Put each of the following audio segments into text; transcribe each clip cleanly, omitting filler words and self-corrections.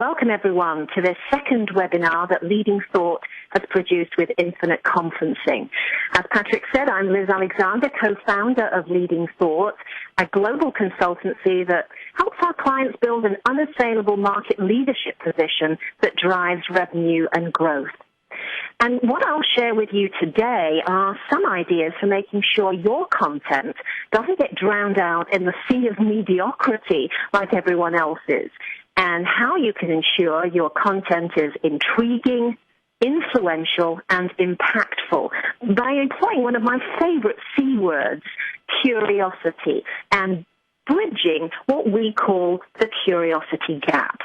Welcome, everyone, to this second webinar that Leading Thought has produced with Infinite Conferencing. As Patrick said, I'm Liz Alexander, co-founder of Leading Thought, a global consultancy that helps our clients build an unassailable market leadership position that drives revenue and growth. And what I'll share with you today are some ideas for making sure your content doesn't get drowned out in the sea of mediocrity like everyone else's, and how you can ensure your content is intriguing, influential, and impactful by employing one of my favorite C words, curiosity, and bridging what we call the curiosity gap.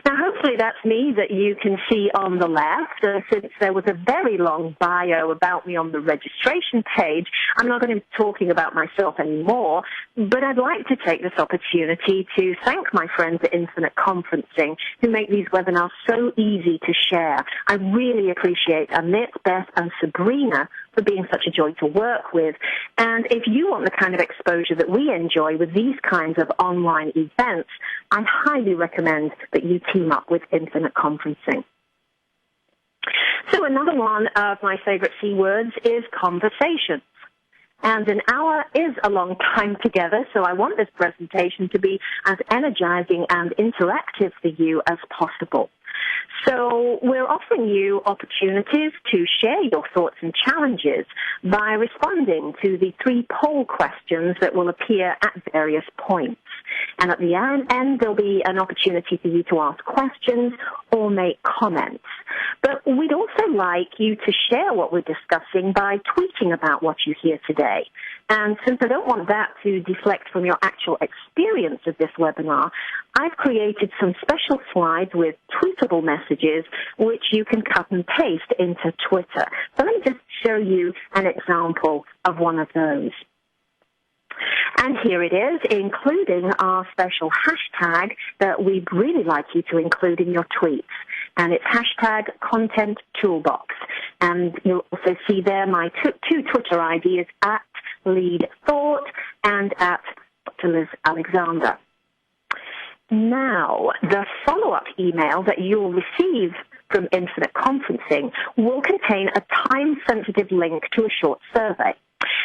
Now, hopefully that's me that you can see on the left. Since there was a very long bio about me on the registration page, I'm not going to be talking about myself anymore, but I'd like to take this opportunity to thank my friends at Infinite Conferencing who make these webinars so easy to share. I really appreciate Amit, Beth, and Sabrina for being such a joy to work with. And if you want the kind of exposure that we enjoy with these kinds of online events, I highly recommend that you team up with Infinite Conferencing. So another one of my favorite C words is conversations. And an hour is a long time together, so I want this presentation to be as energizing and interactive for you as possible. So we're offering you opportunities to share your thoughts and challenges by responding to the 3 poll questions that will appear at various points. And at the end, there'll be an opportunity for you to ask questions or make comments. But we'd also like you to share what we're discussing by tweeting about what you hear today. And since I don't want that to deflect from your actual experience of this webinar, I've created some special slides with tweetable messages which you can cut and paste into Twitter. So let me just show you an example of one of those. And here it is, including our special hashtag that we'd really like you to include in your tweets. And it's hashtag Contenttoolbox. And you'll also see there my two Twitter IDs, at Lead Thought and at Dr. Liz Alexander. Now, the follow-up email that you'll receive from Infinite Conferencing will contain a time-sensitive link to a short survey.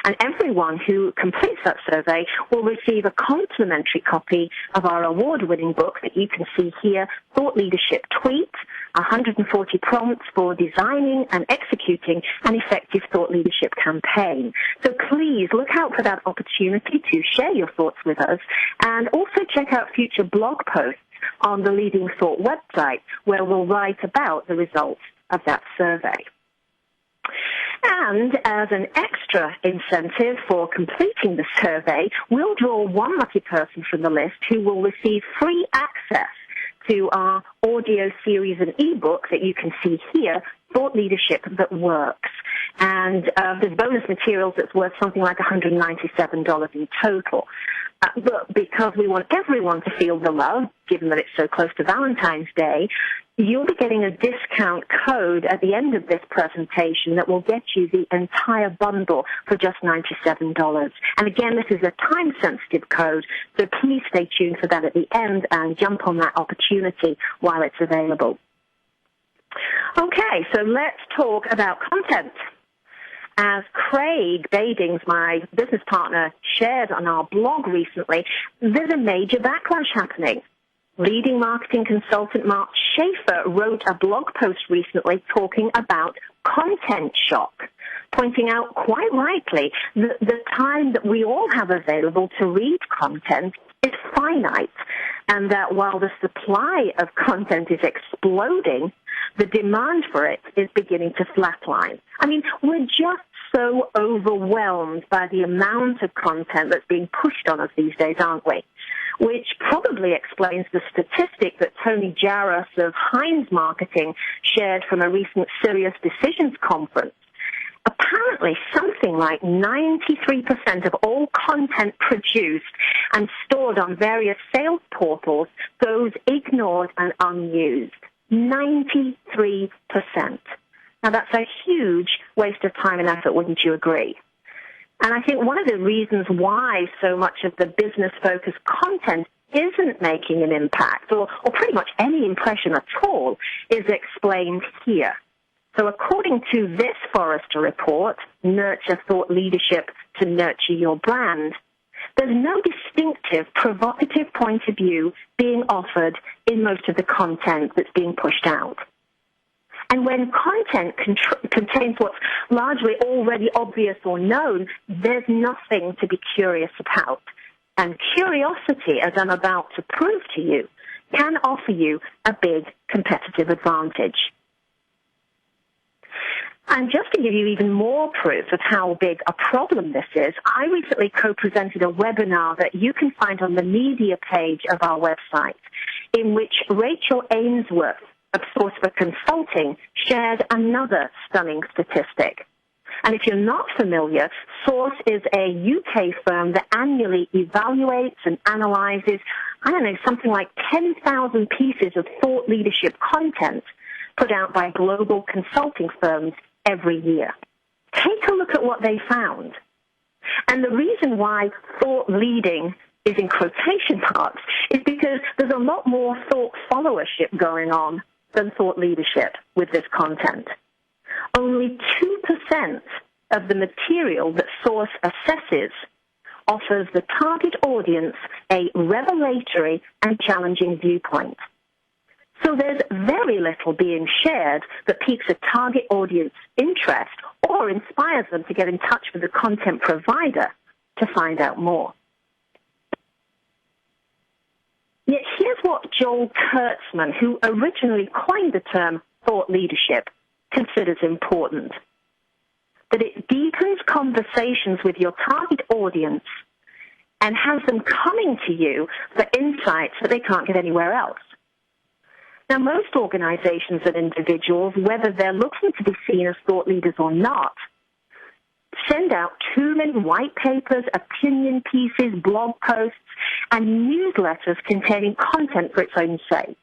And everyone who completes that survey will receive a complimentary copy of our award-winning book that you can see here, Thought Leadership Tweet, 140 prompts for designing and executing an effective thought leadership campaign. So please look out for that opportunity to share your thoughts with us, and also check out future blog posts on the Leading Thought website where we'll write about the results of that survey. And as an extra incentive for completing the survey, we'll draw one lucky person from the list who will receive free access to our audio series and ebook that you can see here, Thought Leadership That Works. And there's bonus materials that's worth something like $197 in total. But because we want everyone to feel the love, given that it's so close to Valentine's Day, you'll be getting a discount code at the end of this presentation that will get you the entire bundle for just $97. And again, this is a time-sensitive code, so please stay tuned for that at the end and jump on that opportunity while it's available. Okay, so let's talk about content. As Craig Badings, my business partner, shared on our blog recently, there's a major backlash happening. Leading marketing consultant Mark Schaefer wrote a blog post recently talking about content shock, pointing out quite rightly that the time that we all have available to read content is finite, and that while the supply of content is exploding, the demand for it is beginning to flatline. I mean, we're just so overwhelmed by the amount of content that's being pushed on us these days, aren't we? Which probably explains the statistic that Tony Jarrus of Heinz Marketing shared from a recent Serious Decisions conference. Apparently, something like 93% of all content produced and stored on various sales portals goes ignored and unused. 93%. Now, that's a huge waste of time and effort, wouldn't you agree? And I think one of the reasons why so much of the business-focused content isn't making an impact, or pretty much any impression at all, is explained here. So according to this Forrester report, Nurture Thought Leadership to Nurture Your Brand, there's no distinctive, provocative point of view being offered in most of the content that's being pushed out. And when content contains what's largely already obvious or known, there's nothing to be curious about. And curiosity, as I'm about to prove to you, can offer you a big competitive advantage. And just to give you even more proof of how big a problem this is, I recently co-presented a webinar that you can find on the media page of our website, in which Rachel Ainsworth of Source for Consulting shared another stunning statistic. And if you're not familiar, Source is a UK firm that annually evaluates and analyzes, something like 10,000 pieces of thought leadership content put out by global consulting firms every year. Take a look at what they found. And the reason why thought leading is in quotation marks is because there's a lot more thought followership going on than thought leadership with this content. Only 2% of the material that Source assesses offers the target audience a revelatory and challenging viewpoint. So there's very little being shared that piques a target audience interest or inspires them to get in touch with the content provider to find out more. Yet here's what Joel Kurtzman, who originally coined the term thought leadership, considers important: that it deepens conversations with your target audience and has them coming to you for insights that they can't get anywhere else. Now, most organizations and individuals, whether they're looking to be seen as thought leaders or not, send out too many white papers, opinion pieces, blog posts, and newsletters containing content for its own sake.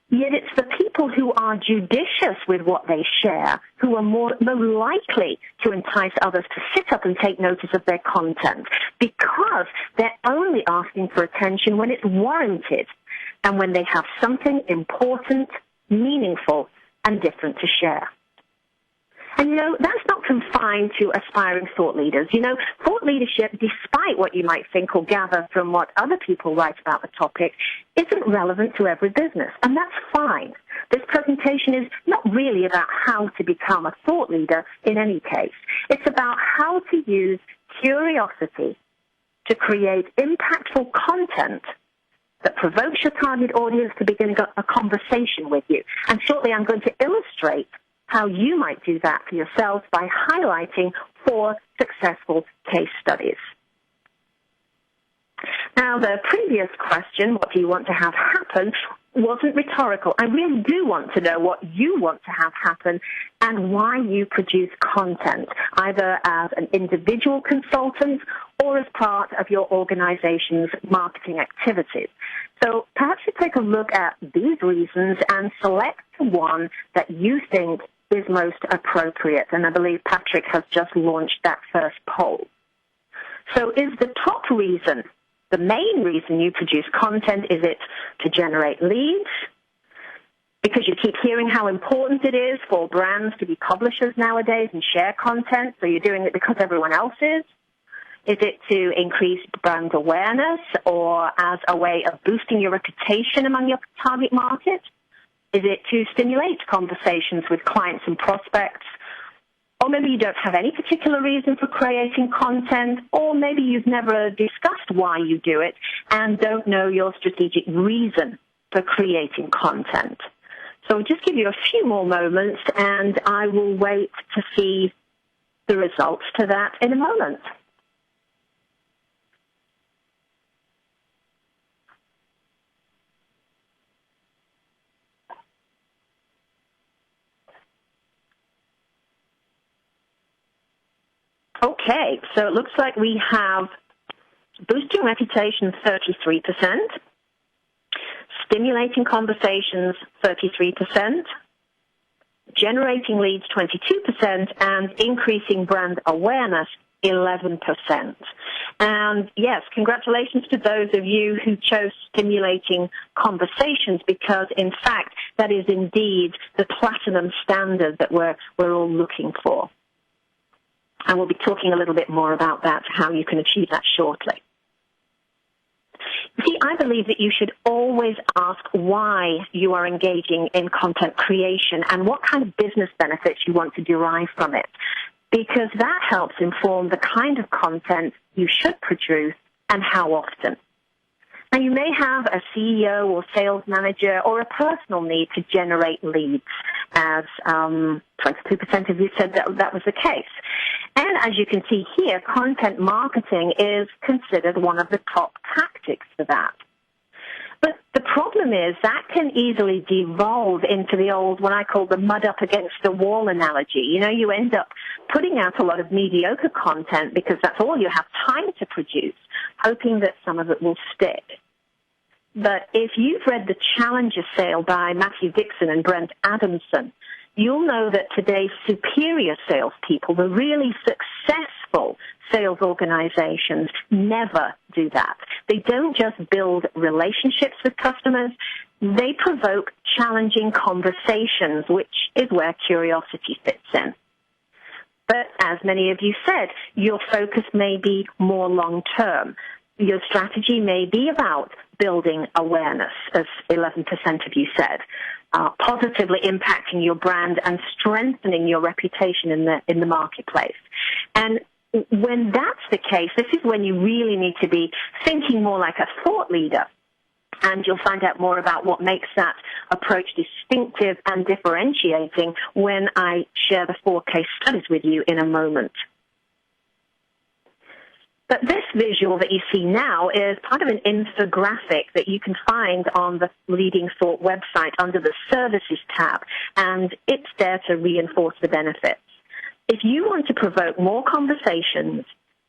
Yet it's the people who are judicious with what they share who are more likely to entice others to sit up and take notice of their content, because they're only asking for attention when it's warranted and when they have something important, meaningful, and different to share. And, that's not confined to aspiring thought leaders. Thought leadership, despite what you might think or gather from what other people write about the topic, isn't relevant to every business, and that's fine. This presentation is not really about how to become a thought leader in any case. It's about how to use curiosity to create impactful content that provokes your target audience to begin a conversation with you. And shortly I'm going to illustrate how you might do that for yourselves by highlighting 4 successful case studies. Now, the previous question, what do you want to have happen, wasn't rhetorical. I really do want to know what you want to have happen and why you produce content, either as an individual consultant or as part of your organization's marketing activities. So perhaps you take a look at these reasons and select the one that you think is most appropriate. And I believe Patrick has just launched that first poll. So is the top reason, the main reason you produce content, is it to generate leads? Because you keep hearing how important it is for brands to be publishers nowadays and share content, so you're doing it because everyone else is? Is it to increase brand awareness or as a way of boosting your reputation among your target market? Is it to stimulate conversations with clients and prospects? Or maybe you don't have any particular reason for creating content, or maybe you've never discussed why you do it and don't know your strategic reason for creating content. So I'll just give you a few more moments, and I will wait to see the results to that in a moment. Okay, so it looks like we have boosting reputation 33%, stimulating conversations 33%, generating leads 22%, and increasing brand awareness 11%. And yes, congratulations to those of you who chose stimulating conversations, because in fact that is indeed the platinum standard that we're all looking for. And we'll be talking a little bit more about that, how you can achieve that shortly. See, I believe that you should always ask why you are engaging in content creation and what kind of business benefits you want to derive from it, because that helps inform the kind of content you should produce and how often. Now, you may have a CEO or sales manager or a personal need to generate leads, as 22% of you said that was the case. And as you can see here, content marketing is considered one of the top tactics for that. But the problem is that can easily devolve into the old, what I call the mud up against the wall analogy. You know, you end up putting out a lot of mediocre content because that's all you have time to produce, hoping that some of it will stick. But if you've read The Challenger Sale by Matthew Dixon and Brent Adamson, you'll know that today's superior salespeople, the really successful sales organizations, never do that. They don't just build relationships with customers. They provoke challenging conversations, which is where curiosity fits in. But as many of you said, your focus may be more long-term. Your strategy may be about building awareness, as 11% of you said, positively impacting your brand and strengthening your reputation in the marketplace. And when that's the case, this is when you really need to be thinking more like a thought leader. And you'll find out more about what makes that approach distinctive and differentiating when I share the 4 case studies with you in a moment. But this visual that you see now is part of an infographic that you can find on the Leading Thought website under the Services tab, and it's there to reinforce the benefits. If you want to provoke more conversations,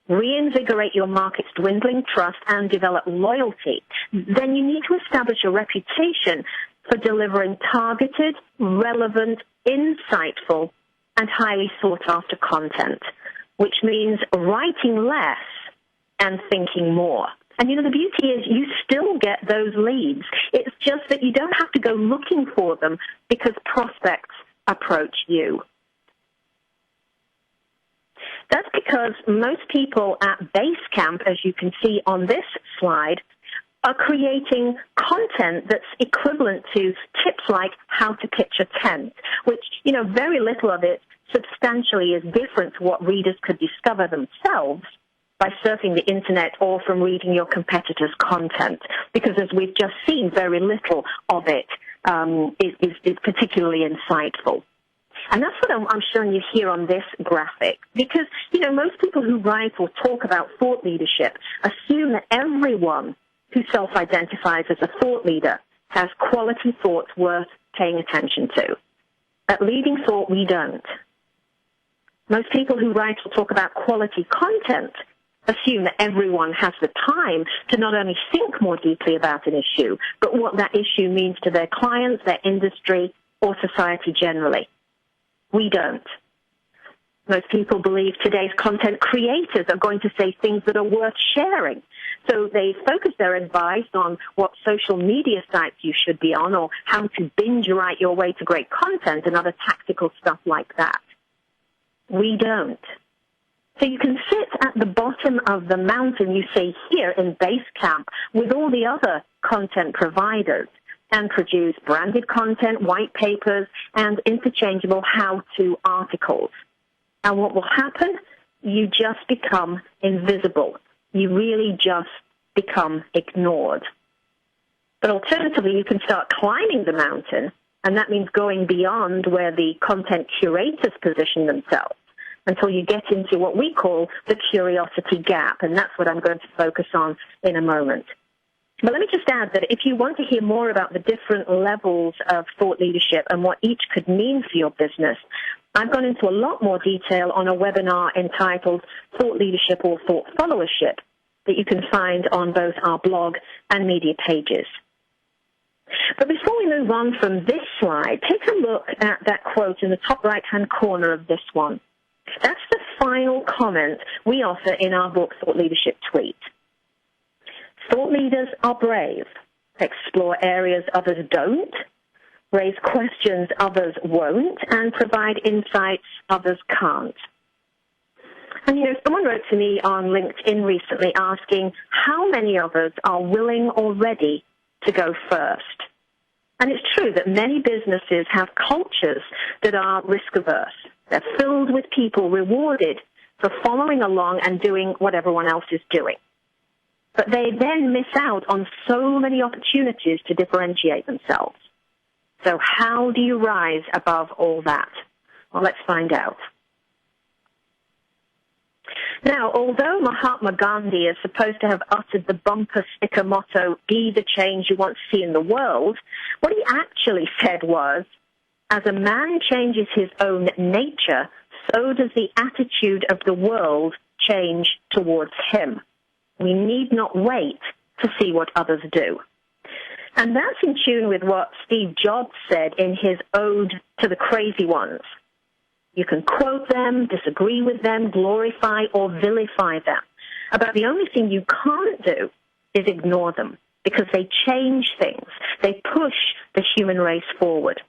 reinvigorate your market's dwindling trust, and develop loyalty, then you need to establish a reputation for delivering targeted, relevant, insightful, and highly sought-after content, which means writing less and thinking more. And, you know, the beauty is you still get those leads. It's just that you don't have to go looking for them because prospects approach you. That's because most people at Basecamp, as you can see on this slide, are creating content that's equivalent to tips like how to pitch a tent, which, you know, very little of it substantially is different to what readers could discover themselves by surfing the internet or from reading your competitors' content, because as we've just seen, very little of it is particularly insightful. And that's what I'm showing you here on this graphic, because, you know, most people who write or talk about thought leadership assume that everyone who self-identifies as a thought leader has quality thoughts worth paying attention to. At Leading Thought, we don't. Most people who write or talk about quality content assume that everyone has the time to not only think more deeply about an issue, but what that issue means to their clients, their industry, or society generally. We don't. Most people believe today's content creators are going to say things that are worth sharing. So they focus their advice on what social media sites you should be on, or how to binge write your way to great content and other tactical stuff like that. We don't. So you can sit at the bottom of the mountain, you say here in Basecamp, with all the other content providers and produce branded content, white papers, and interchangeable how-to articles. And what will happen? You just become invisible. You really just become ignored. But alternatively, you can start climbing the mountain, and that means going beyond where the content curators position themselves, until you get into what we call the curiosity gap, and that's what I'm going to focus on in a moment. But let me just add that if you want to hear more about the different levels of thought leadership and what each could mean for your business, I've gone into a lot more detail on a webinar entitled Thought Leadership or Thought Followership that you can find on both our blog and media pages. But before we move on from this slide, take a look at that quote in the top right-hand corner of this one. That's the final comment we offer in our book, Thought Leadership Tweet. Thought leaders are brave, explore areas others don't, raise questions others won't, and provide insights others can't. And, someone wrote to me on LinkedIn recently asking how many of us are willing or ready to go first. And it's true that many businesses have cultures that are risk-averse. They're filled with people rewarded for following along and doing what everyone else is doing. But they then miss out on so many opportunities to differentiate themselves. So how do you rise above all that? Well, let's find out. Now, although Mahatma Gandhi is supposed to have uttered the bumper sticker motto, "Be the change you want to see in the world," what he actually said was, "As a man changes his own nature, so does the attitude of the world change towards him. We need not wait to see what others do." And that's in tune with what Steve Jobs said in his Ode to the Crazy Ones. You can quote them, disagree with them, glorify or vilify them. But the only thing you can't do is ignore them, because they change things. They push the human race forward.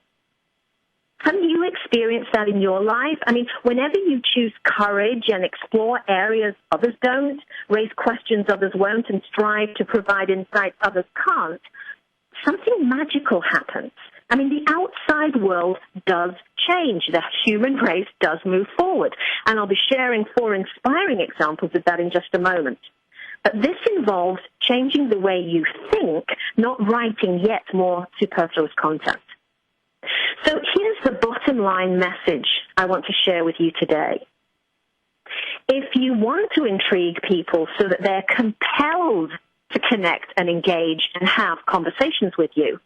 Haven't you experienced that in your life? I mean, whenever you choose courage and explore areas others don't, raise questions others won't, and strive to provide insights others can't, something magical happens. I mean, the outside world does change. The human race does move forward. And I'll be sharing 4 inspiring examples of that in just a moment. But this involves changing the way you think, not writing yet more superfluous content. So here's the bottom line message I want to share with you today. If you want to intrigue people so that they're compelled to connect and engage and have conversations with you,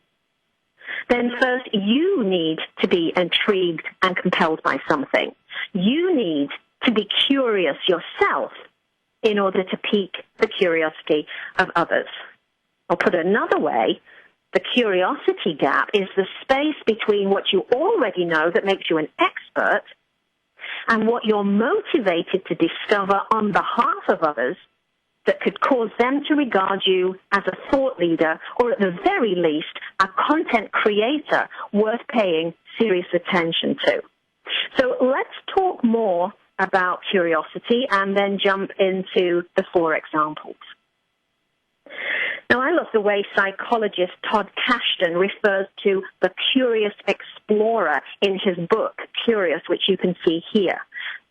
then first you need to be intrigued and compelled by something. You need to be curious yourself in order to pique the curiosity of others. Or put another way, the curiosity gap is the space between what you already know that makes you an expert and what you're motivated to discover on behalf of others that could cause them to regard you as a thought leader, or at the very least, a content creator worth paying serious attention to. So let's talk more about curiosity and then jump into the 4 examples. Now, I love the way psychologist Todd Kashdan refers to the curious explorer in his book, Curious, which you can see here.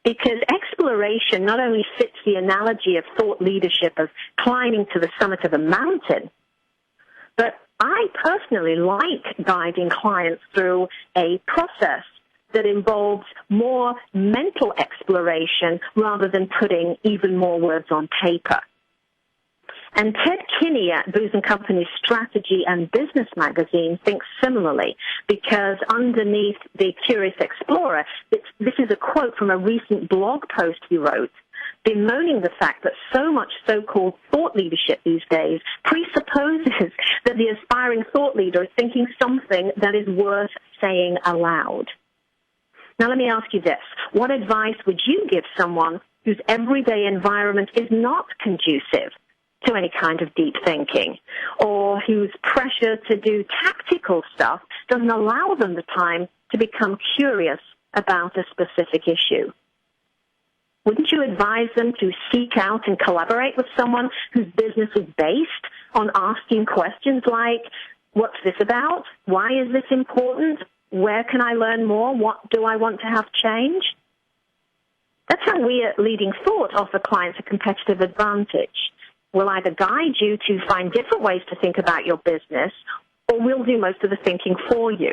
Because exploration not only fits the analogy of thought leadership as climbing to the summit of a mountain, but I personally like guiding clients through a process that involves more mental exploration rather than putting even more words on paper. And Ted Kinney at Booz & Company's Strategy and Business magazine thinks similarly, because underneath the Curious Explorer, this is a quote from a recent blog post he wrote, bemoaning the fact that so much so-called thought leadership these days presupposes that the aspiring thought leader is thinking something that is worth saying aloud. Now, let me ask you this. What advice would you give someone whose everyday environment is not conducive to any kind of deep thinking, or whose pressure to do tactical stuff doesn't allow them the time to become curious about a specific issue? Wouldn't you advise them to seek out and collaborate with someone whose business is based on asking questions like, what's this about? Why is this important? Where can I learn more? What do I want to have change? That's how we at Leading Thought offer clients a competitive advantage. We'll either guide you to find different ways to think about your business, or we'll do most of the thinking for you.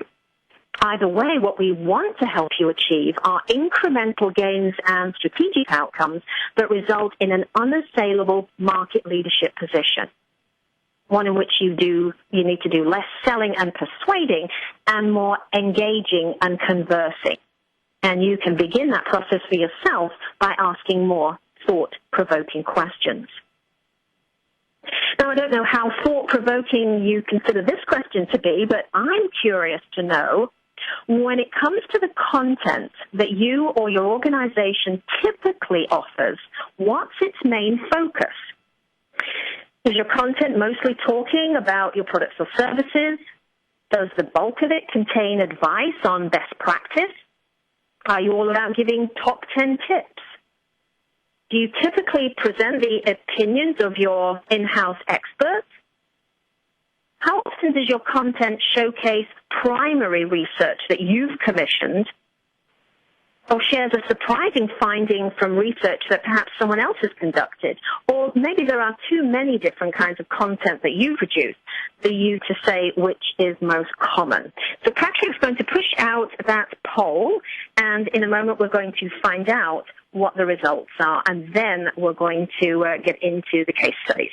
Either way, what we want to help you achieve are incremental gains and strategic outcomes that result in an unassailable market leadership position, one in which you need to do less selling and persuading and more engaging and conversing. And you can begin that process for yourself by asking more thought-provoking questions. Now, I don't know how thought-provoking you consider this question to be, but I'm curious to know, When it comes to the content that you or your organization typically offers, what's its main focus? Is your content mostly talking about your products or services? Does the bulk of it contain advice on best practice? Are you all about giving top 10 tips? Do you typically present the opinions of your in-house experts? How often does your content showcase primary research that you've commissioned or shares a surprising finding from research that perhaps someone else has conducted? Or maybe there are too many different kinds of content that you produce for you to say which is most common. So Patrick's going to push out that poll, and in a moment we're going to find out what the results are, and then we're going to get into the case studies.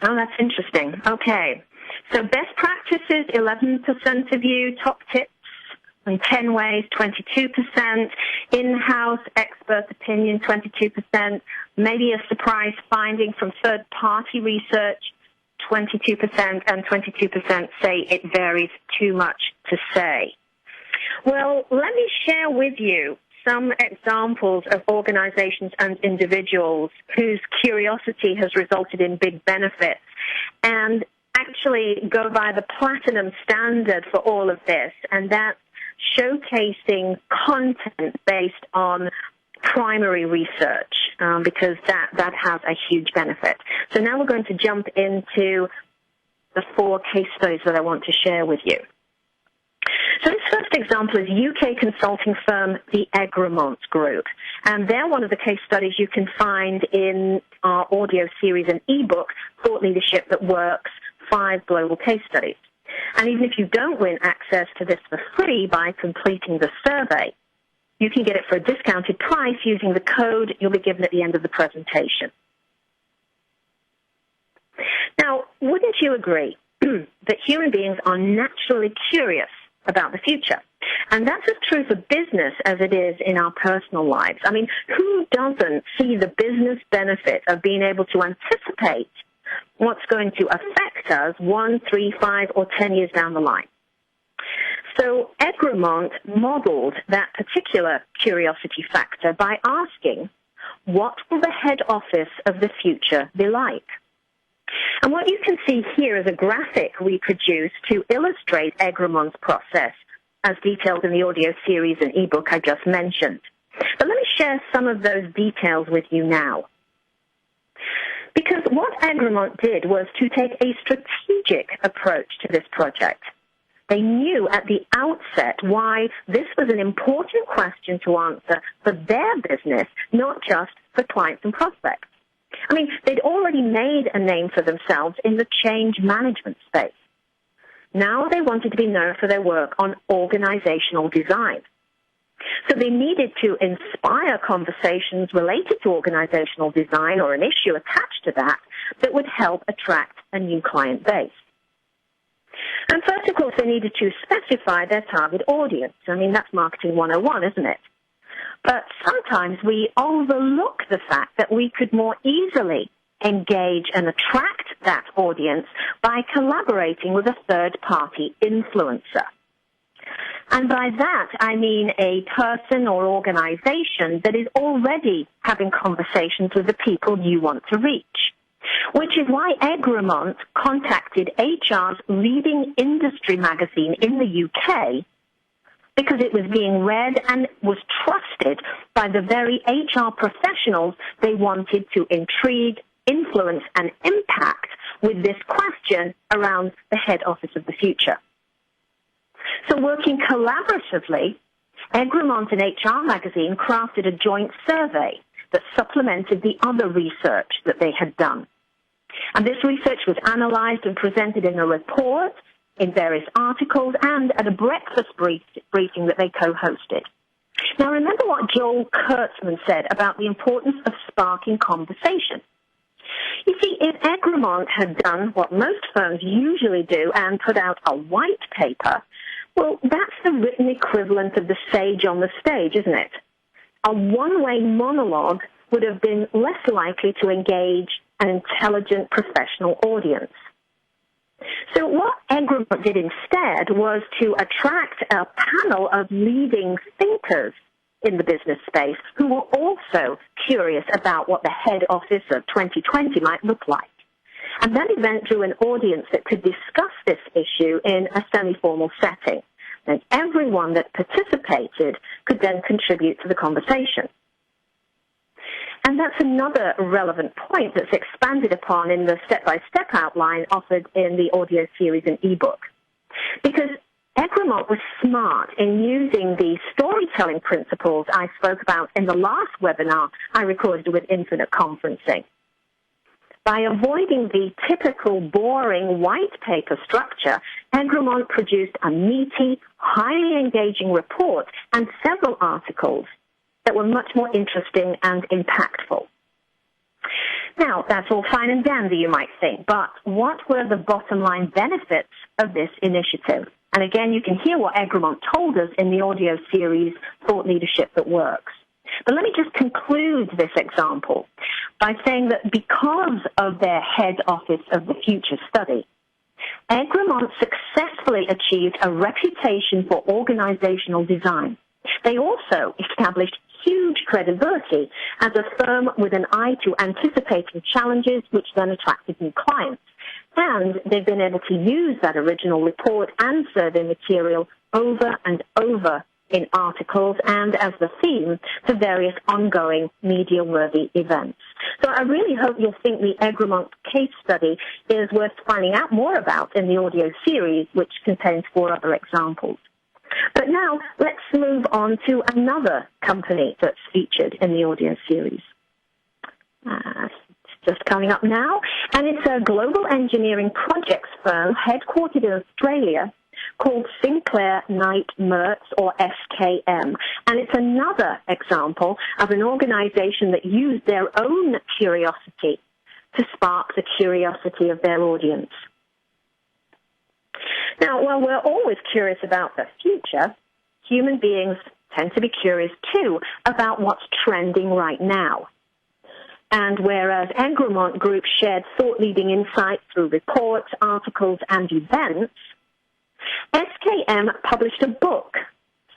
Oh, that's interesting. Okay. So best practices, 11% of you. Top tips, in 10 ways, 22%. In-house expert opinion, 22%. Maybe a surprise finding from third-party research, 22%. And 22% say it varies too much to say. Well, let me share with you some examples of organizations and individuals whose curiosity has resulted in big benefits, and actually go by the platinum standard for all of this, and that's showcasing content based on primary research, because that has a huge benefit. So now we're going to jump into the 4 case studies that I want to share with you. So this first example is UK consulting firm, the Egremont Group. And they're one of the case studies you can find in our audio series and ebook, Thought Leadership That Works, 5 Global Case Studies. And even if you don't win access to this for free by completing the survey, you can get it for a discounted price using the code you'll be given at the end of the presentation. Now, wouldn't you agree that human beings are naturally curious about the future? And that's as true for business as it is in our personal lives. I mean, who doesn't see the business benefit of being able to anticipate what's going to affect us 1, 3, 5, or 10 years down the line? So Egremont modeled that particular curiosity factor by asking, what will the head office of the future be like? And what you can see here is a graphic we produced to illustrate Egremont's process, as detailed in the audio series and ebook I just mentioned. But let me share some of those details with you now. Because what Egremont did was to take a strategic approach to this project. They knew at the outset why this was an important question to answer for their business, not just for clients and prospects. I mean, they'd already made a name for themselves in the change management space. Now they wanted to be known for their work on organizational design. So they needed to inspire conversations related to organizational design or an issue attached to that would help attract a new client base. And first, of course, they needed to specify their target audience. I mean, that's marketing 101, isn't it? But sometimes we overlook the fact that we could more easily engage and attract that audience by collaborating with a third-party influencer. And by that, I mean a person or organization that is already having conversations with the people you want to reach, which is why Egremont contacted HR's leading industry magazine in the UK, because it was being read and was trusted by the very HR professionals they wanted to intrigue, influence, and impact with this question around the head office of the future. So working collaboratively, Egremont and HR Magazine crafted a joint survey that supplemented the other research that they had done. And this research was analyzed and presented in a report, in various articles, and at a breakfast briefing that they co-hosted. Now, remember what Joel Kurtzman said about the importance of sparking conversation. You see, if Egremont had done what most firms usually do and put out a white paper, well, that's the written equivalent of the sage on the stage, isn't it? A one-way monologue would have been less likely to engage an intelligent professional audience. So what Egremont did instead was to attract a panel of leading thinkers in the business space who were also curious about what the head office of 2020 might look like. And that event drew an audience that could discuss this issue in a semi-formal setting. And everyone that participated could then contribute to the conversation. And that's another relevant point that's expanded upon in the step-by-step outline offered in the audio series and ebook. Because Egremont was smart in using the storytelling principles I spoke about in the last webinar I recorded with Infinite Conferencing. By avoiding the typical boring white paper structure, Egremont produced a meaty, highly engaging report and several articles that were much more interesting and impactful. Now, that's all fine and dandy, you might think, but what were the bottom line benefits of this initiative? And again, you can hear what Egremont told us in the audio series, Thought Leadership That Works. But let me just conclude this example by saying that because of their head office of the future study, Egremont successfully achieved a reputation for organizational design. They also established huge credibility as a firm with an eye to anticipating challenges, which then attracted new clients. And they've been able to use that original report and survey material over and over in articles and as the theme for various ongoing media-worthy events. So I really hope you'll think the Egremont case study is worth finding out more about in the audio series, which contains 4 other examples. But now let's move on to another company that's featured in the audio series. It's just coming up now, and it's a global engineering projects firm headquartered in Australia called Sinclair Knight Mertz, or SKM. And it's another example of an organization that used their own curiosity to spark the curiosity of their audience. Now, while we're always curious about the future, human beings tend to be curious, too, about what's trending right now. And whereas Egremont Group shared thought-leading insights through reports, articles, and events, SKM published a book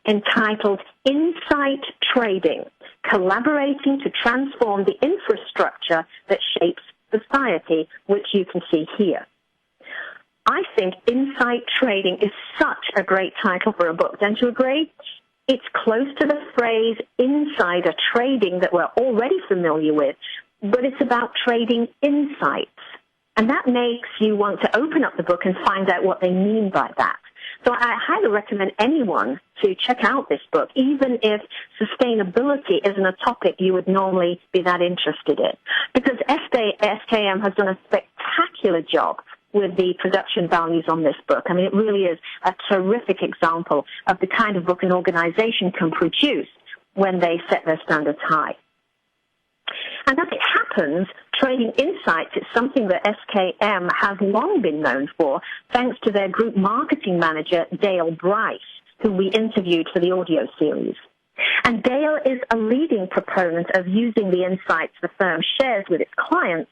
entitled Insight Trading, Collaborating to Transform the Infrastructure That Shapes Society, which you can see here. I think Insight Trading is such a great title for a book, don't you agree? It's close to the phrase insider trading that we're already familiar with, but it's about trading insights. And that makes you want to open up the book and find out what they mean by that. So I highly recommend anyone to check out this book, even if sustainability isn't a topic you would normally be that interested in, because SKM has done a spectacular job with the production values on this book. I mean, it really is a terrific example of the kind of book an organization can produce when they set their standards high. And as it happens, trading insights is something that SKM has long been known for, thanks to their group marketing manager, Dale Bryce, who we interviewed for the audio series. And Dale is a leading proponent of using the insights the firm shares with its clients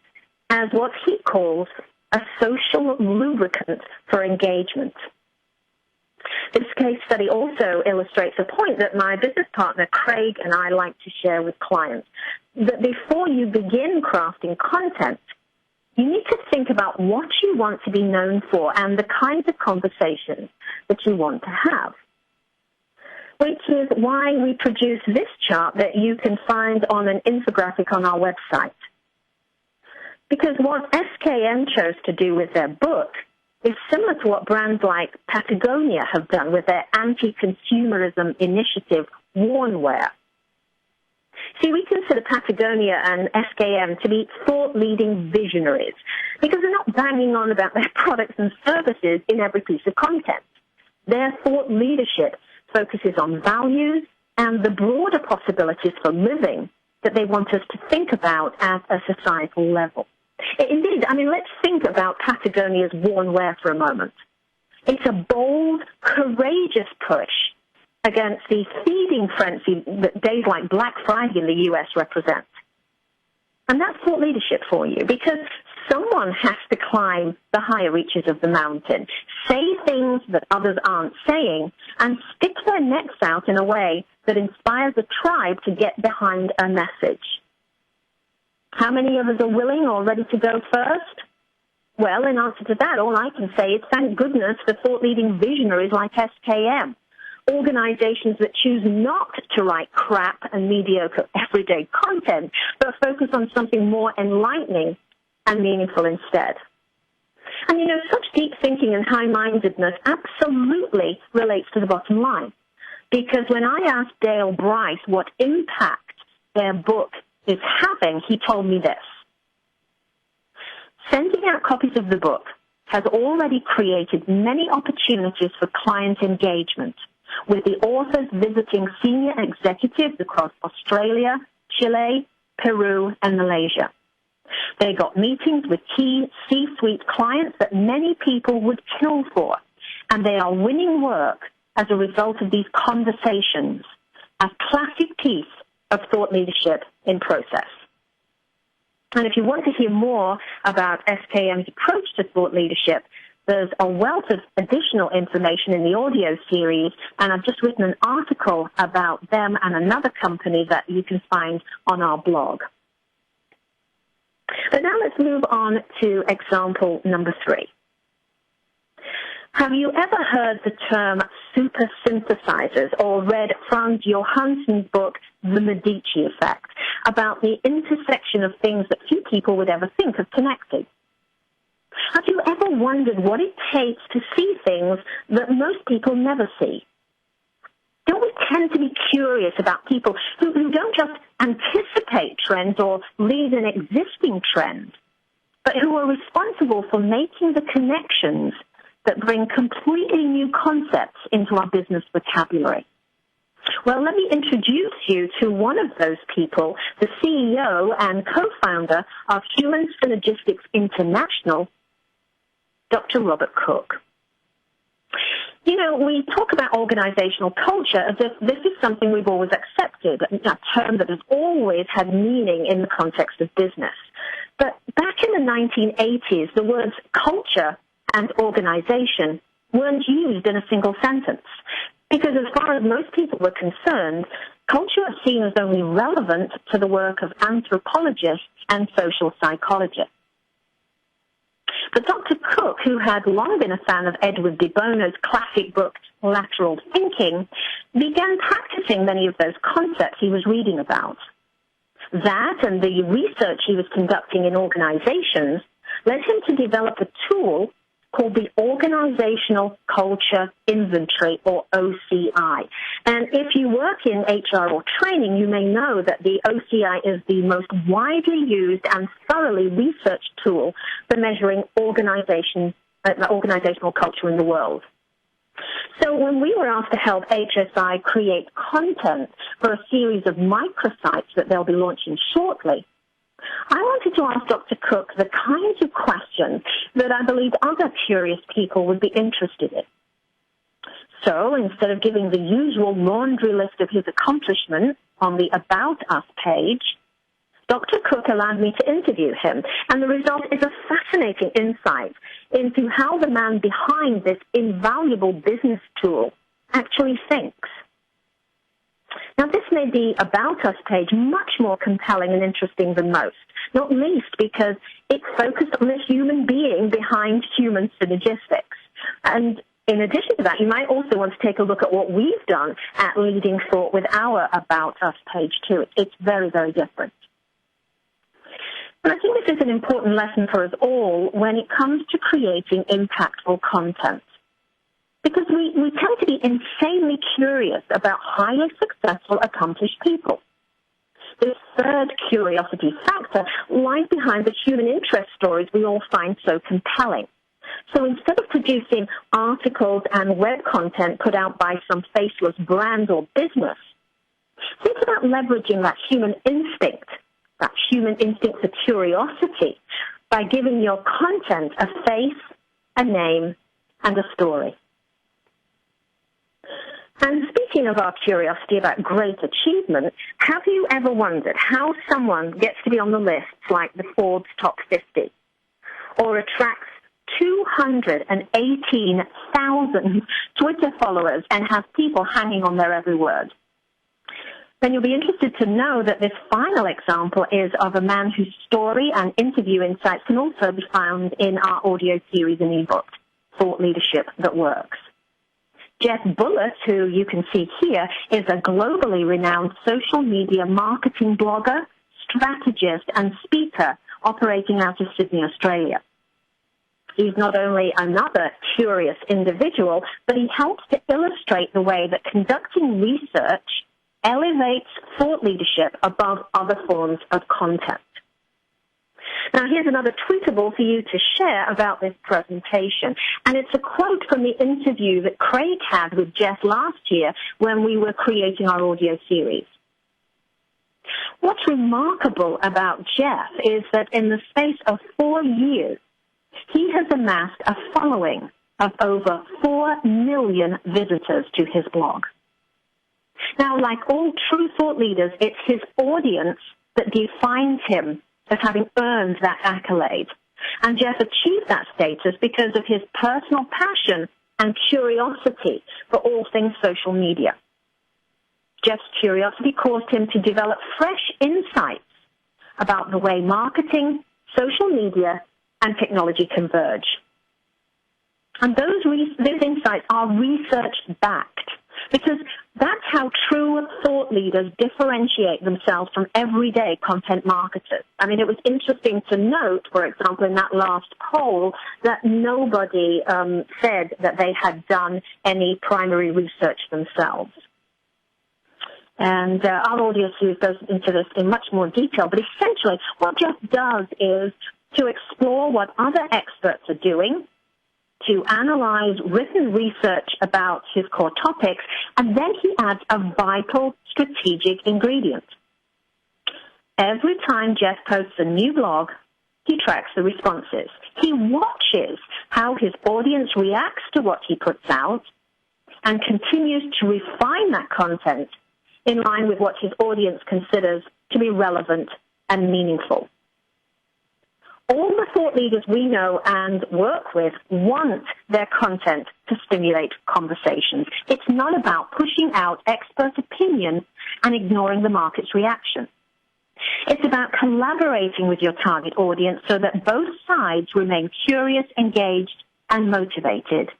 as what he calls a social lubricant for engagement. This case study also illustrates a point that my business partner, Craig, and I like to share with clients, that before you begin crafting content, you need to think about what you want to be known for and the kinds of conversations that you want to have, which is why we produce this chart that you can find on an infographic on our website. Because what SKM chose to do with their book is similar to what brands like Patagonia have done with their anti-consumerism initiative, Wornwear. See, we consider Patagonia and SKM to be thought-leading visionaries because they're not banging on about their products and services in every piece of content. Their thought leadership focuses on values and the broader possibilities for living that they want us to think about at a societal level. Indeed, I mean, let's think about Patagonia's worn wear for a moment. It's a bold, courageous push against the feeding frenzy that days like Black Friday in the U.S. represent. And that's thought leadership for you, because someone has to climb the higher reaches of the mountain, say things that others aren't saying, and stick their necks out in a way that inspires a tribe to get behind a message. How many of us are willing or ready to go first? Well, in answer to that, all I can say is thank goodness for thought-leading visionaries like SKM, organizations that choose not to write crap and mediocre everyday content, but focus on something more enlightening and meaningful instead. And, you know, such deep thinking and high-mindedness absolutely relates to the bottom line. Because when I asked Dale Bryce what impact their book is having, he told me this. Sending out copies of the book has already created many opportunities for client engagement, with the authors visiting senior executives across Australia, Chile, Peru, and Malaysia. They got meetings with key C-suite clients that many people would kill for, and they are winning work as a result of these conversations, a classic piece of thought leadership in process. And if you want to hear more about SKM's approach to thought leadership, there's a wealth of additional information in the audio series, and I've just written an article about them and another company that you can find on our blog. But now let's move on to example number 3. Have you ever heard the term super synthesizers or read Franz Johansson's book, The Medici Effect, about the intersection of things that few people would ever think of connecting? Have you ever wondered what it takes to see things that most people never see? Don't we tend to be curious about people who don't just anticipate trends or lead an existing trend, but who are responsible for making the connections that bring completely new concepts into our business vocabulary? Well, let me introduce you to one of those people, the CEO and co-founder of Human Synergistics International, Dr. Robert Cook. You know, we talk about organizational culture as if this is something we've always accepted, a term that has always had meaning in the context of business. But back in the 1980s, the words culture and organization weren't used in a single sentence, because as far as most people were concerned, culture was seen as only relevant to the work of anthropologists and social psychologists. But Dr. Cook, who had long been a fan of Edward de Bono's classic book, Lateral Thinking, began practicing many of those concepts he was reading about. That and the research he was conducting in organizations led him to develop a tool called the Organizational Culture Inventory, or OCI. And if you work in HR or training, you may know that the OCI is the most widely used and thoroughly researched tool for measuring organizational culture in the world. So when we were asked to help HSI create content for a series of microsites that they'll be launching shortly, I wanted to ask Dr. Cook the kinds of questions that I believe other curious people would be interested in. So instead of giving the usual laundry list of his accomplishments on the About Us page, Dr. Cook allowed me to interview him, and the result is a fascinating insight into how the man behind this invaluable business tool actually thinks. Now, this made the About Us page much more compelling and interesting than most, not least because it focused on the human being behind Human Synergistics. And in addition to that, you might also want to take a look at what we've done at Leading Thought with our About Us page, too. It's very, very different. And I think this is an important lesson for us all when it comes to creating impactful content. Because we tend to be insanely curious about highly successful, accomplished people. This third curiosity factor lies behind the human interest stories we all find so compelling. So instead of producing articles and web content put out by some faceless brand or business, think about leveraging that human instinct for curiosity, by giving your content a face, a name, and a story. And speaking of our curiosity about great achievement, have you ever wondered how someone gets to be on the lists like the Forbes Top 50 or attracts 218,000 Twitter followers and has people hanging on their every word? Then you'll be interested to know that this final example is of a man whose story and interview insights can also be found in our audio series and ebook, Thought Leadership That Works. Jeff Bullis, who you can see here, is a globally renowned social media marketing blogger, strategist, and speaker operating out of Sydney, Australia. He's not only another curious individual, but he helps to illustrate the way that conducting research elevates thought leadership above other forms of content. Now, here's another tweetable for you to share about this presentation. And it's a quote from the interview that Craig had with Jeff last year when we were creating our audio series. What's remarkable about Jeff is that in the space of 4 years, he has amassed a following of over 4 million visitors to his blog. Now, like all true thought leaders, it's his audience that defines him as having earned that accolade. And Jeff achieved that status because of his personal passion and curiosity for all things social media. Jeff's curiosity caused him to develop fresh insights about the way marketing, social media, and technology converge. And those insights are research-backed, because that's how true thought leaders differentiate themselves from everyday content marketers. I mean, it was interesting to note, for example, in that last poll, that nobody said that they had done any primary research themselves. And our audio series goes into this in much more detail, but essentially what Jeff does is to explore what other experts are doing, to analyze written research about his core topics, and then he adds a vital strategic ingredient. Every time Jeff posts a new blog, he tracks the responses. He watches how his audience reacts to what he puts out and continues to refine that content in line with what his audience considers to be relevant and meaningful. All the thought leaders we know and work with want their content to stimulate conversations. It's not about pushing out expert opinion and ignoring the market's reaction. It's about collaborating with your target audience so that both sides remain curious, engaged, and motivated.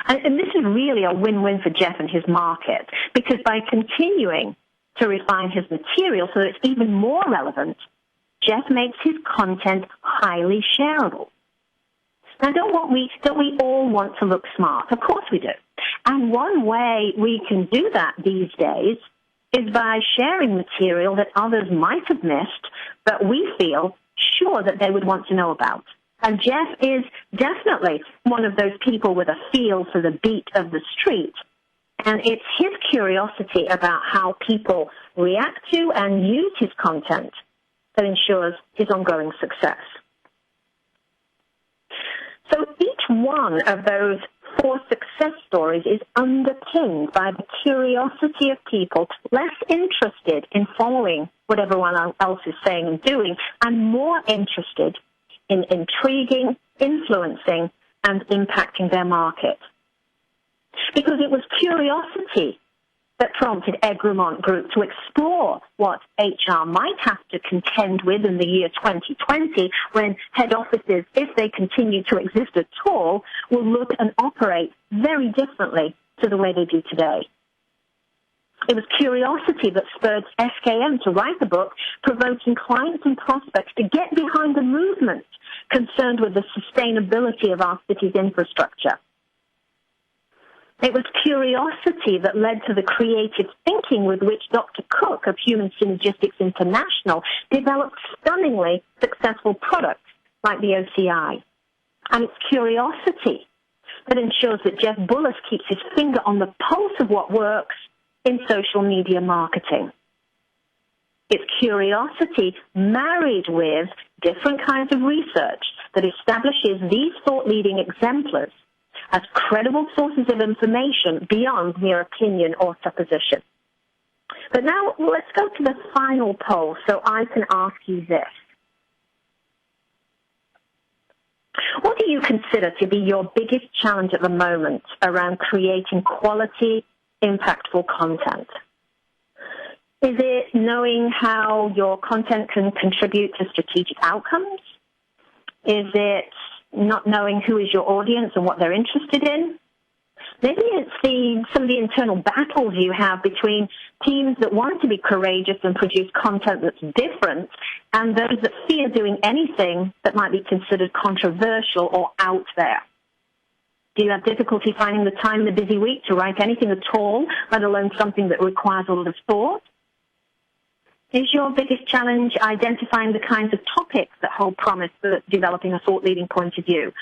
And this is really a win-win for Jeff and his market, because by continuing to refine his material so that it's even more relevant, Jeff makes his content highly shareable. Now, don't we all want to look smart? Of course we do. And one way we can do that these days is by sharing material that others might have missed, but we feel sure that they would want to know about. And Jeff is definitely one of those people with a feel for the beat of the street. And it's his curiosity about how people react to and use his content that ensures his ongoing success. So each one of those 4 success stories is underpinned by the curiosity of people less interested in following what everyone else is saying and doing, and more interested in intriguing, influencing, and impacting their market. Because it was curiosity that prompted Egremont Group to explore what HR might have to contend with in the year 2020 when head offices, if they continue to exist at all, will look and operate very differently to the way they do today. It was curiosity that spurred SKM to write the book, provoking clients and prospects to get behind the movement concerned with the sustainability of our city's infrastructure. It was curiosity that led to the creative thinking with which Dr. Cook of Human Synergistics International developed stunningly successful products like the OCI. And it's curiosity that ensures that Jeff Bullis keeps his finger on the pulse of what works in social media marketing. It's curiosity married with different kinds of research that establishes these thought-leading exemplars as credible sources of information beyond mere opinion or supposition. But now let's go to the final poll so I can ask you this. What do you consider to be your biggest challenge at the moment around creating quality, impactful content? Is it knowing how your content can contribute to strategic outcomes? Is it not knowing who is your audience and what they're interested in? Maybe it's some of the internal battles you have between teams that want to be courageous and produce content that's different and those that fear doing anything that might be considered controversial or out there. Do you have difficulty finding the time in the busy week to write anything at all, let alone something that requires a lot of thought? Is your biggest challenge identifying the kinds of topics that hold promise for developing a thought-leading point of view?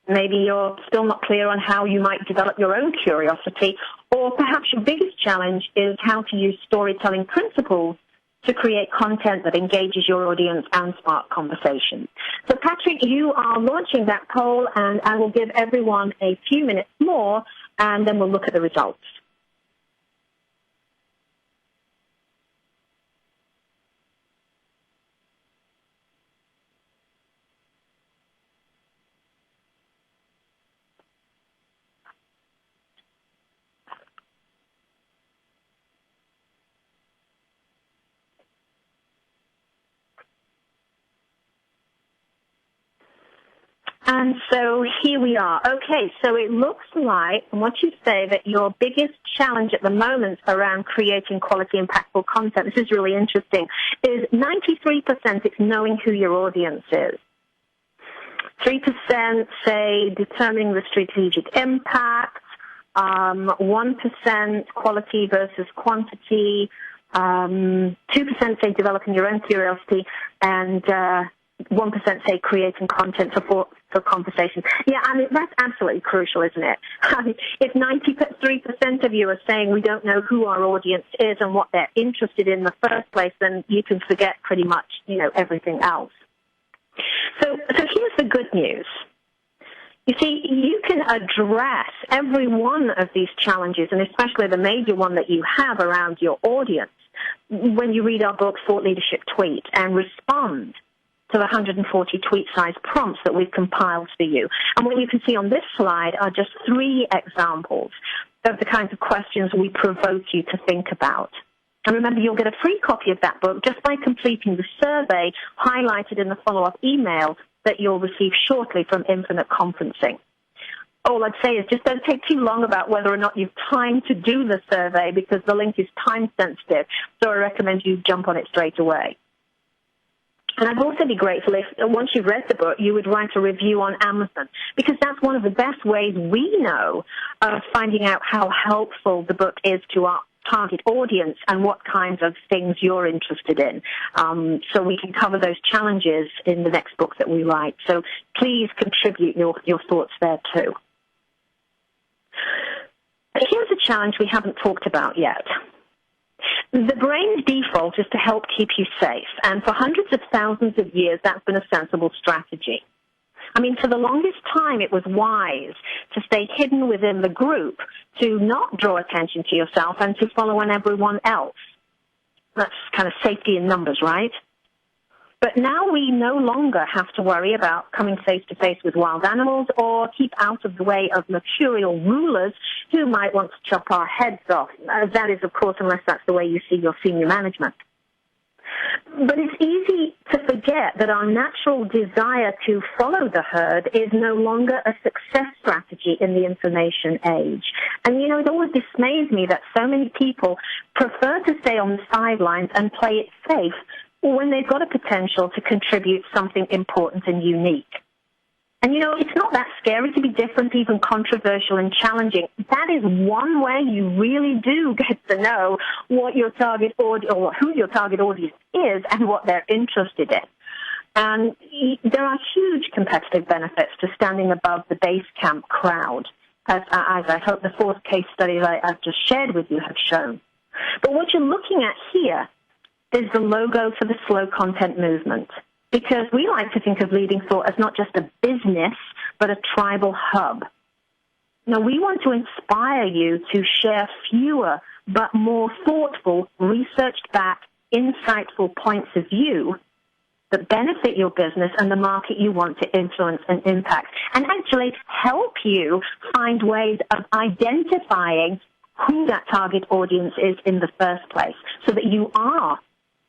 Maybe you're still not clear on how you might develop your own curiosity, or perhaps your biggest challenge is how to use storytelling principles to create content that engages your audience and spark conversation. So, Patrick, you are launching that poll, and I will give everyone a few minutes more, and then we'll look at the results. And so here we are. Okay, so it looks like, from what you say, that your biggest challenge at the moment around creating quality, impactful content, this is really interesting, is 93% it's knowing who your audience is. 3% say determining the strategic impact, 1% quality versus quantity, 2% say developing your own curiosity, and 1% say creating content for conversation. Yeah, I mean, that's absolutely crucial, isn't it? I mean, if 93% of you are saying we don't know who our audience is and what they're interested in the first place, then you can forget pretty much, everything else. So here's the good news. You see, you can address every one of these challenges, and especially the major one that you have around your audience, when you read our book, Thought Leadership Tweet, and respond to the 140 tweet-sized prompts that we've compiled for you. And what you can see on this slide are just 3 examples of the kinds of questions we provoke you to think about. And remember, you'll get a free copy of that book just by completing the survey highlighted in the follow-up email that you'll receive shortly from Infinite Conferencing. All I'd say is just don't take too long about whether or not you've time to do the survey because the link is time-sensitive, so I recommend you jump on it straight away. And I'd also be grateful if, once you've read the book, you would write a review on Amazon, because that's one of the best ways we know of finding out how helpful the book is to our target audience and what kinds of things you're interested in. So we can cover those challenges in the next book that we write. So please contribute your thoughts there too. Here's a challenge we haven't talked about yet. The brain's default is to help keep you safe, and for hundreds of thousands of years, that's been a sensible strategy. I mean, for the longest time, it was wise to stay hidden within the group, to not draw attention to yourself, and to follow on everyone else. That's kind of safety in numbers, right? But now we no longer have to worry about coming face-to-face with wild animals or keep out of the way of mercurial rulers who might want to chop our heads off. That is, of course, unless that's the way you see your senior management. But it's easy to forget that our natural desire to follow the herd is no longer a success strategy in the information age. And, it always dismays me that so many people prefer to stay on the sidelines and play it safe when they've got a potential to contribute something important and unique. And, it's not that scary to be different, even controversial and challenging. That is one way you really do get to know what your target audience, or who your target audience is and what they're interested in. And there are huge competitive benefits to standing above the base camp crowd, as I hope the 4th case study that I've just shared with you have shown. But what you're looking at here is the logo for the slow content movement, because we like to think of Leading Thought as not just a business, but a tribal hub. Now, we want to inspire you to share fewer but more thoughtful, research-backed, insightful points of view that benefit your business and the market you want to influence and impact, and actually help you find ways of identifying who that target audience is in the first place, so that you are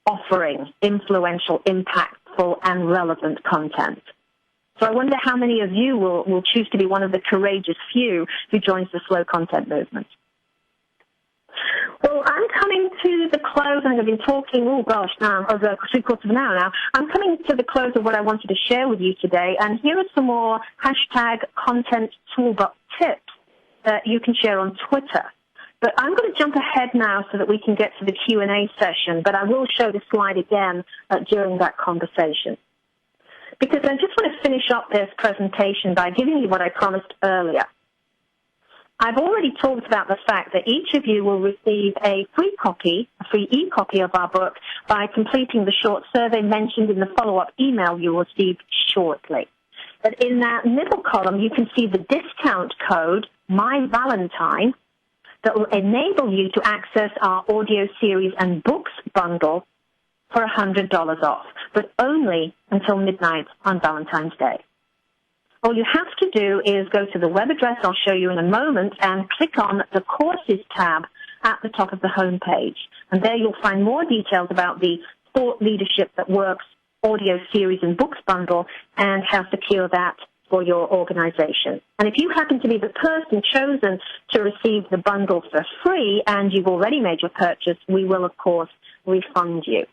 offering influential, impactful, and relevant content. So I wonder how many of you will choose to be one of the courageous few who joins the slow content movement. Well, I'm coming to the close, and I've been talking, now, over 3/4 of an hour now. I'm coming to the close of what I wanted to share with you today, and here are some more #Contenttoolbox tips that you can share on Twitter. But I'm going to jump ahead now so that we can get to the Q&A session, but I will show the slide again during that conversation. Because I just want to finish up this presentation by giving you what I promised earlier. I've already talked about the fact that each of you will receive a free e-copy of our book by completing the short survey mentioned in the follow-up email you'll receive shortly. But in that middle column, you can see the discount code, MyValentine, that will enable you to access our audio series and books bundle for $100 off, but only until midnight on Valentine's Day. All you have to do is go to the web address I'll show you in a moment and click on the Courses tab at the top of the home page. And there you'll find more details about the Thought Leadership That Works audio series and books bundle and how to secure that for your organization. And if you happen to be the person chosen to receive the bundle for free and you've already made your purchase, we will, of course, refund you.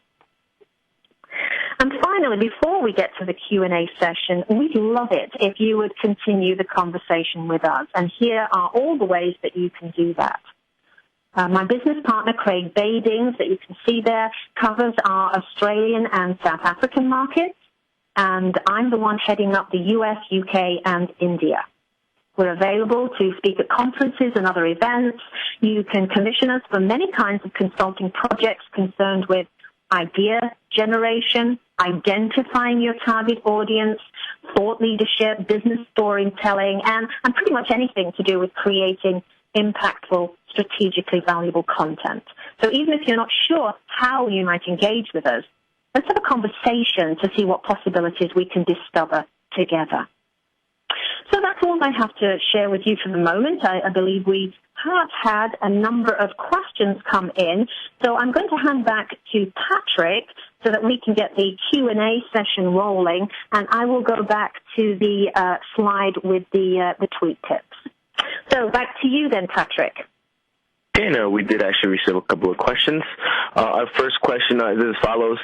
And finally, before we get to the Q&A session, we'd love it if you would continue the conversation with us. And here are all the ways that you can do that. My business partner, Craig Badings, that you can see there, covers our Australian and South African markets. And I'm the one heading up the US, UK, and India. We're available to speak at conferences and other events. You can commission us for many kinds of consulting projects concerned with idea generation, identifying your target audience, thought leadership, business storytelling, and pretty much anything to do with creating impactful, strategically valuable content. So even if you're not sure how you might engage with us, let's have a conversation to see what possibilities we can discover together. So that's all I have to share with you for the moment. I believe we have had a number of questions come in, so I'm going to hand back to Patrick so that we can get the Q&A session rolling, and I will go back to the slide with the tweet tips. So back to you then, Patrick. Okay, no, we did actually receive a couple of questions. Our first question is as follows.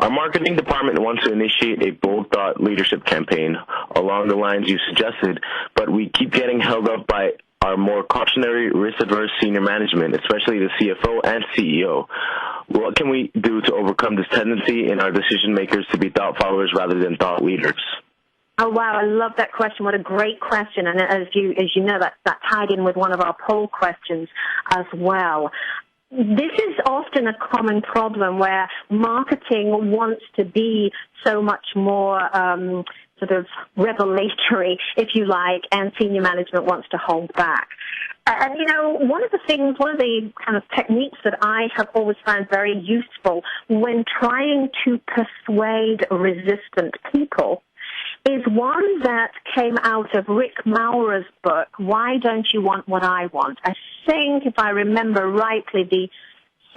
Our marketing department wants to initiate a bold thought leadership campaign along the lines you suggested, but we keep getting held up by our more cautionary, risk-averse senior management, especially the CFO and CEO. What can we do to overcome this tendency in our decision-makers to be thought followers rather than thought leaders? Oh, wow, I love that question. What a great question. And as you know, that tied in with one of our poll questions as well. This is often a common problem where marketing wants to be so much more sort of revelatory, if you like, and senior management wants to hold back. And, you know, one of the kind of techniques that I have always found very useful when trying to persuade resistant people is one that came out of Rick Maurer's book, Why Don't You Want What I Want? I think, if I remember rightly, the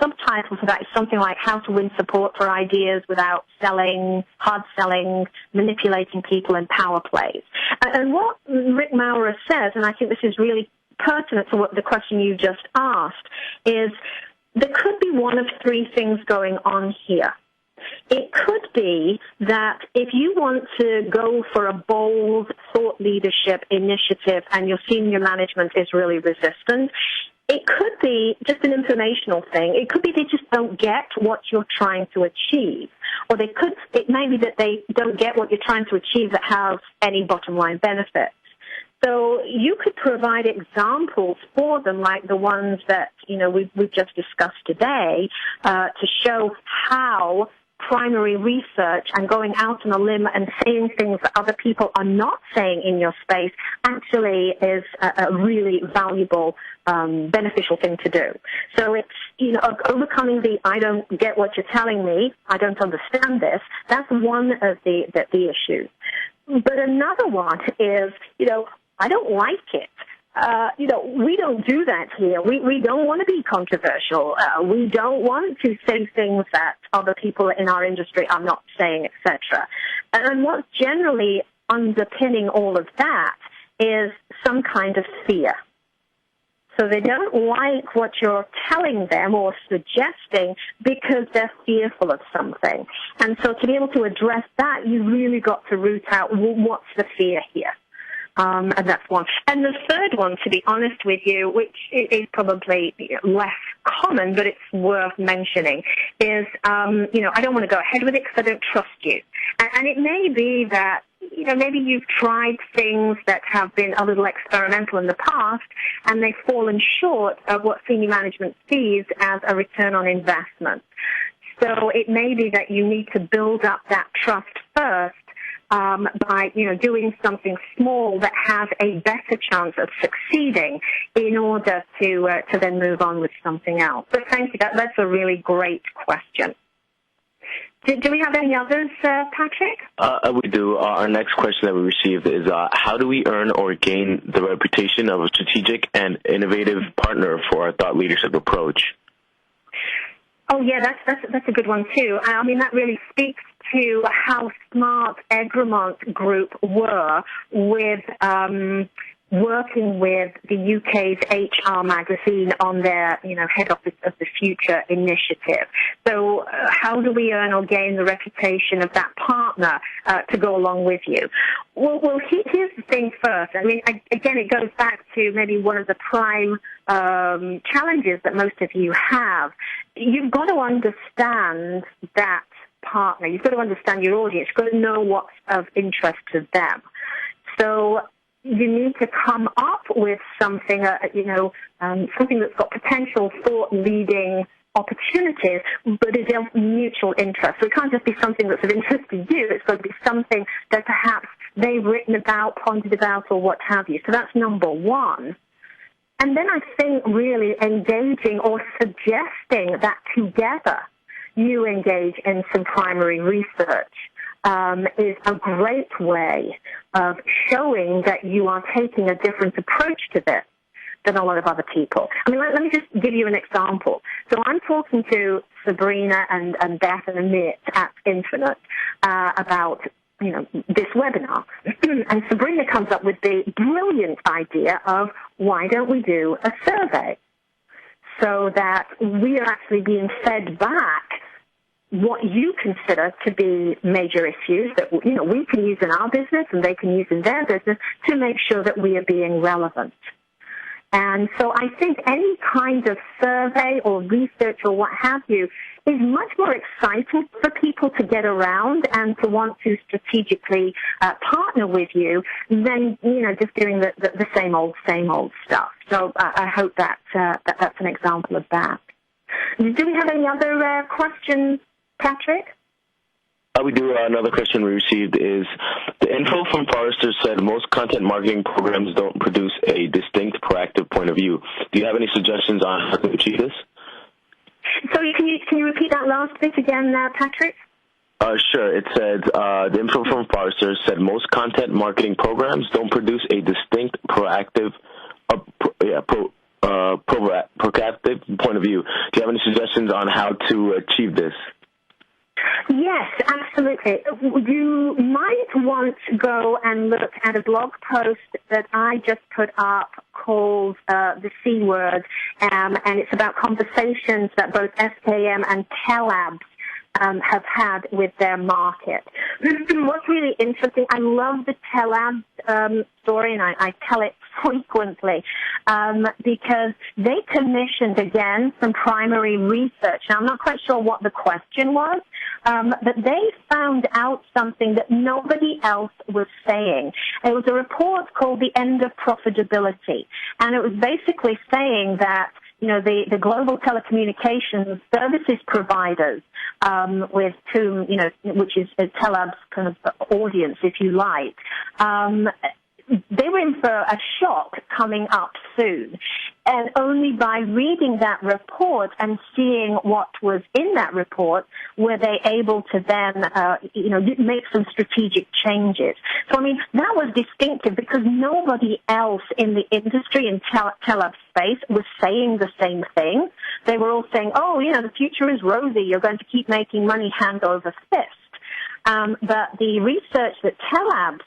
subtitle for that is something like How to Win Support for Ideas Without Selling, Hard Selling, Manipulating People, and Power Plays. And what Rick Maurer says, and I think this is really pertinent to what the question you just asked, is there could be one of three things going on here. It could be that if you want to go for a bold thought leadership initiative and your senior management is really resistant, it could be just an informational thing. It could be they just don't get what you're trying to achieve. Or it may be that they don't get what you're trying to achieve that has any bottom line benefits. So you could provide examples for them, like the ones that, we've just discussed today, to show how primary research and going out on a limb and saying things that other people are not saying in your space actually is a really valuable, beneficial thing to do. So it's, overcoming the I don't get what you're telling me, I don't understand this, that's one of the issues. But another one is, I don't like it. We don't do that here. We don't want to be controversial. We don't want to say things that other people in our industry are not saying, etc. And what's generally underpinning all of that is some kind of fear. So they don't like what you're telling them or suggesting because they're fearful of something. And so to be able to address that, you really got to root out what's the fear here. And that's one. And the third one, to be honest with you, which is probably less common, but it's worth mentioning, is, I don't want to go ahead with it because I don't trust you. And it may be that, maybe you've tried things that have been a little experimental in the past, and they've fallen short of what senior management sees as a return on investment. So it may be that you need to build up that trust first, by, doing something small that has a better chance of succeeding in order to then move on with something else. But thank you. That's a really great question. Do we have any others, Patrick? We do. Our next question that we received is, how do we earn or gain the reputation of a strategic and innovative partner for our thought leadership approach? Oh, yeah, that's a good one, too. I mean, that really speaks to how smart Egremont Group were with working with the UK's HR magazine on their, Head Office of the Future initiative. So how do we earn or gain the reputation of that partner to go along with you? Well, here's the thing first. I mean, again, it goes back to maybe one of the prime challenges that most of you have. You've got to understand that partner. You've got to understand your audience. You've got to know what's of interest to them. So you need to come up with something, something that's got potential thought-leading opportunities, but is of mutual interest. So it can't just be something that's of interest to you. It's got to be something that perhaps they've written about, pondered about, or what have you. So that's number one. And then I think really engaging or suggesting that together you engage in some primary research is a great way of showing that you are taking a different approach to this than a lot of other people. I mean, let me just give you an example. So I'm talking to Sabrina and Beth and Amit at Infinite about this webinar. And Sabrina comes up with the brilliant idea of, why don't we do a survey so that we are actually being fed back what you consider to be major issues that, we can use in our business and they can use in their business to make sure that we are being relevant. And so I think any kind of survey or research or what have you is much more exciting for people to get around and to want to strategically partner with you than, just doing the same old stuff. So I hope that's an example of that. Do we have any other questions, Patrick? We do. Another question we received is, the info from Forrester said most content marketing programs don't produce a distinct, proactive point of view. Do you have any suggestions on how to achieve this? So can you repeat that last bit again, Patrick? Sure. It said, the info from Forrester said most content marketing programs don't produce a distinct, proactive, proactive point of view. Do you have any suggestions on how to achieve this? Yes, absolutely. You might want to go and look at a blog post that I just put up called The C Word, and it's about conversations that both SKM and Tellabs have had with their market. What's really interesting, I love the Tellabs story, and I tell it frequently, because they commissioned, again, some primary research. Now, I'm not quite sure what the question was, that they found out something that nobody else was saying. It was a report called The End of Profitability, and it was basically saying that the global telecommunications services providers, with whom, which is a Tellabs kind of audience, if you like, they were in for a shock coming up soon. And only by reading that report and seeing what was in that report were they able to then, make some strategic changes. So, that was distinctive because nobody else in the industry in Tellabs space was saying the same thing. They were all saying, the future is rosy. You're going to keep making money hand over fist. But the research that Tellabs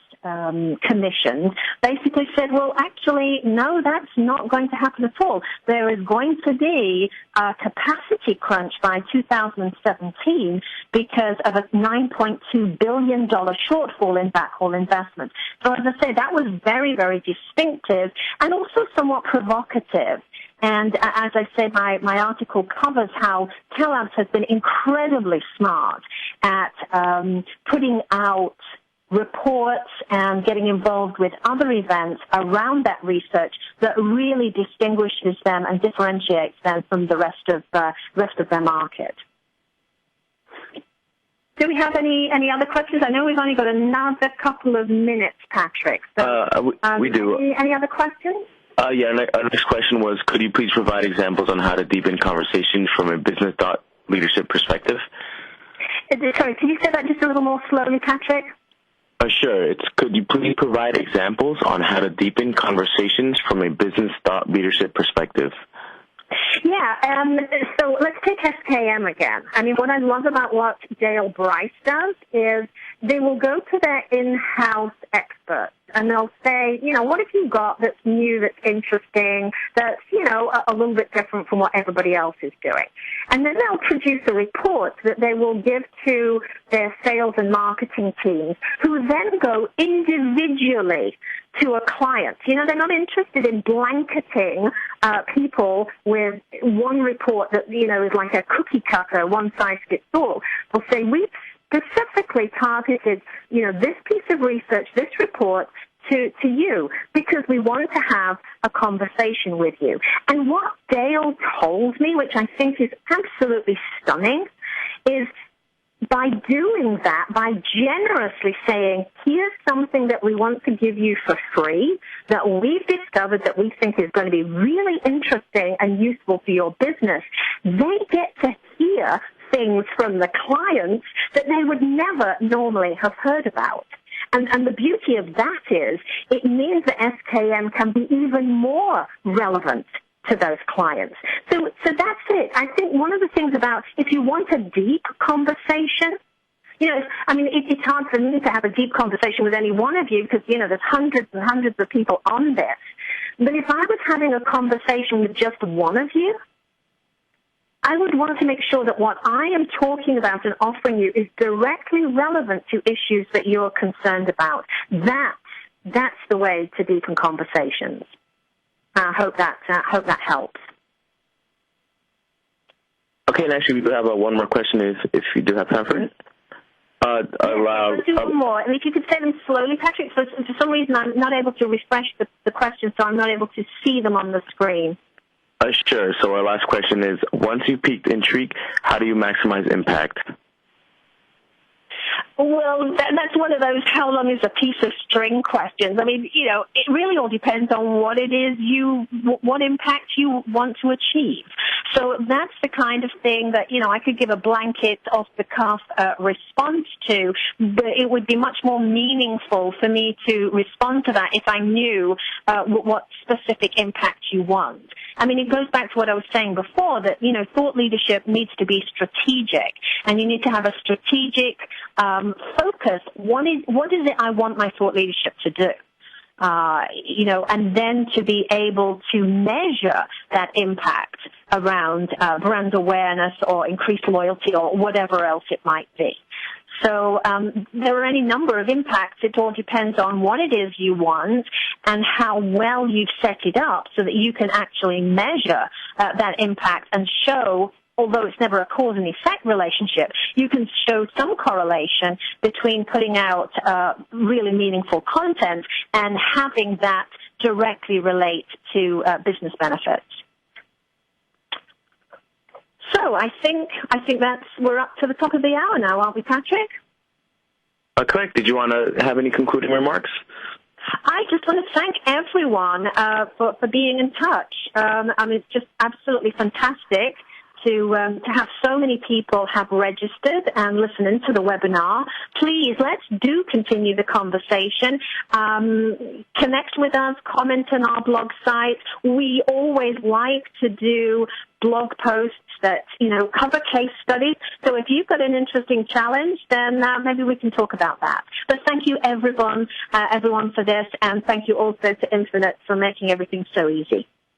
commissioned basically said, well, actually, no, that's not going to happen at all. There is going to be a capacity crunch by 2017 because of a $9.2 billion shortfall in backhaul investment. So as I say, that was very, very distinctive and also somewhat provocative. And as I said, my article covers how Tellabs has been incredibly smart at putting out reports and getting involved with other events around that research that really distinguishes them and differentiates them from the rest of their market. Do we have any other questions? I know we've only got another couple of minutes, Patrick. So, we do. Any other questions? Our next question was, could you please provide examples on how to deepen conversations from a business thought leadership perspective? Sorry, can you say that just a little more slowly, Patrick? Sure. Could you please provide examples on how to deepen conversations from a business thought leadership perspective? Yeah, so let's take SKM again. What I love about what Dale Bryce does is they will go to their in-house experts and they'll say, what have you got that's new, that's interesting, that's, a little bit different from what everybody else is doing. And then they'll produce a report that they will give to their sales and marketing teams, who then go individually to a client. They're not interested in blanketing people with one report that, is like a cookie cutter, one size fits all. They'll say, we've specifically targeted, this piece of research, this report, to you, because we want to have a conversation with you. And what Dale told me, which I think is absolutely stunning, is by doing that, by generously saying, here's something that we want to give you for free, that we've discovered that we think is going to be really interesting and useful for your business, they get to hear things from the clients that they would never normally have heard about. And the beauty of that is it means that SKM can be even more relevant to those clients. So that's it. I think one of the things about, if you want a deep conversation, it's hard for me to have a deep conversation with any one of you because, there's hundreds and hundreds of people on this. But if I was having a conversation with just one of you, I would want to make sure that what I am talking about and offering you is directly relevant to issues that you're concerned about. That's the way to deepen conversations. I hope that helps. Okay, and actually, we do have one more question if you do have time for it. Let's do one more. And if you could say them slowly, Patrick, for some reason I'm not able to refresh the questions, so I'm not able to see them on the screen. Sure. So our last question is, once you've piqued intrigue, how do you maximize impact? Well, that's one of those how long is a piece of string questions. It really all depends on what it is what impact you want to achieve. So that's the kind of thing that, I could give a blanket off-the-cuff response to, but it would be much more meaningful for me to respond to that if I knew what specific impact you want. It goes back to what I was saying before, that, thought leadership needs to be strategic, and you need to have a strategic focus. What is it I want my thought leadership to do? And then to be able to measure that impact around brand awareness or increased loyalty or whatever else it might be. So there are any number of impacts. It all depends on what it is you want and how well you've set it up so that you can actually measure that impact and show although it's never a cause and effect relationship, you can show some correlation between putting out really meaningful content and having that directly relate to business benefits. So I think we're up to the top of the hour now, aren't we, Patrick? Correct. Did you want to have any concluding remarks? I just want to thank everyone for being in touch. It's just absolutely fantastic to have so many people have registered and listen into the webinar. Please, let's do continue the conversation. Connect with us, comment on our blog site. We always like to do blog posts that, cover case studies. So if you've got an interesting challenge, then maybe we can talk about that. But thank you, everyone for this, and thank you also to Infinite for making everything so easy.